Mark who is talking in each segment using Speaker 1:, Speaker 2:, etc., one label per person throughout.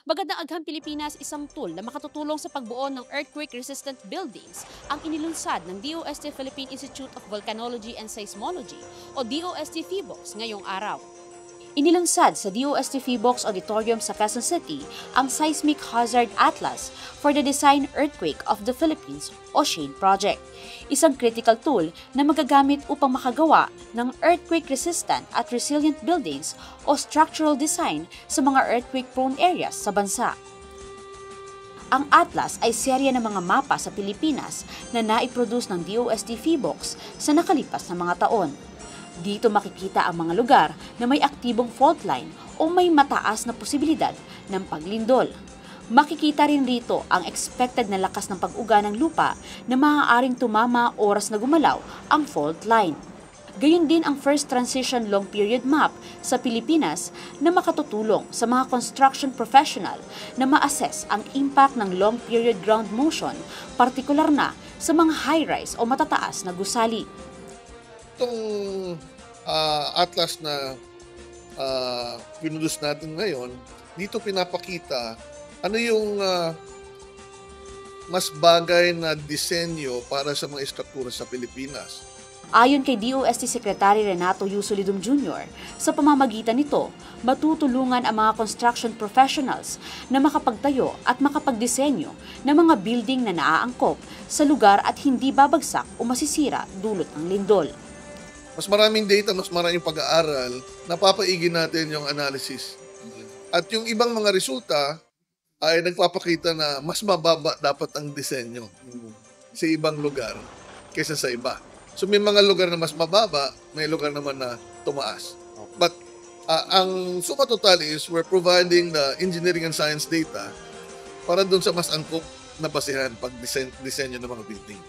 Speaker 1: Magandang Agham Pilipinas, isang tool na makatutulong sa pagbuo ng earthquake-resistant buildings ang inilunsad ng DOST Philippine Institute of Volcanology and Seismology o DOST PHIVOLCS ngayong araw. Inilunsad sa DOST PHIVOLCS Auditorium sa Quezon City ang Seismic Hazard Atlas for the Design Earthquake of the Philippines o SHADE project. Isang critical tool na magagamit upang makagawa ng earthquake-resistant at resilient buildings o structural design sa mga earthquake-prone areas sa bansa. Ang Atlas ay serya ng mga mapa sa Pilipinas na naiproduce ng DOST PHIVOLCS sa nakalipas na mga taon. Dito makikita ang mga lugar na may aktibong fault line o may mataas na posibilidad ng paglindol. Makikita rin rito ang expected na lakas ng pag-uga ng lupa na maaaring tumama oras na gumalaw ang fault line. Gayon din ang first transition long period map sa Pilipinas na makatutulong sa mga construction professional na ma-assess ang impact ng long period ground motion, partikular na sa mga high-rise o matataas na gusali.
Speaker 2: Itong atlas na pinudus natin ngayon, dito pinapakita ano yung mas bagay na disenyo para sa mga estruktura sa Pilipinas.
Speaker 1: Ayon kay DOST Secretary Renato Yusolidum Jr., sa pamamagitan nito, matutulungan ang mga construction professionals na makapagtayo at makapagdisenyo ng mga building na naaangkop sa lugar at hindi babagsak o masisira dulot ng lindol.
Speaker 2: Mas maraming data, mas maraming pag-aaral, napapaigin natin yung analysis. At yung ibang mga resulta ay nagpapakita na mas mababa dapat ang disenyo sa ibang lugar kaysa sa iba. So may mga lugar na mas mababa, may lugar naman na tumaas. But ang suma total is we're providing the engineering and science data para dun sa mas angkop na basihan pag disenyo ng mga building.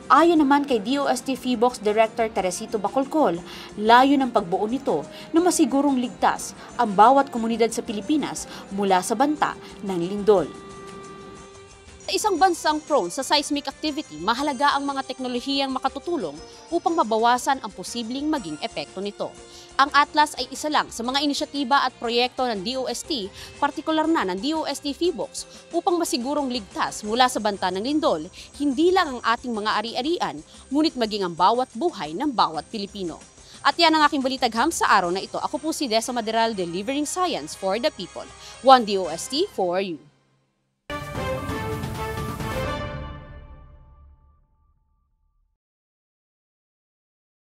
Speaker 1: Ayon naman kay DOST PHIVOLCS Director Teresito Bacolcol, layo ng pagbuo nito na masigurong ligtas ang bawat komunidad sa Pilipinas mula sa banta ng lindol. Sa isang bansang prone sa seismic activity, mahalaga ang mga teknolohiyang makatutulong upang mabawasan ang posibleng maging epekto nito. Ang Atlas ay isa lang sa mga inisyatiba at proyekto ng DOST, partikular na ng DOST PHIVOLCS, upang masigurong ligtas mula sa banta ng lindol, hindi lang ang ating mga ari-arian, ngunit maging ang bawat buhay ng bawat Pilipino. At yan ang aking balitagham sa araw na ito. Ako po si Desa Maderal, delivering science for the people. One DOST for you.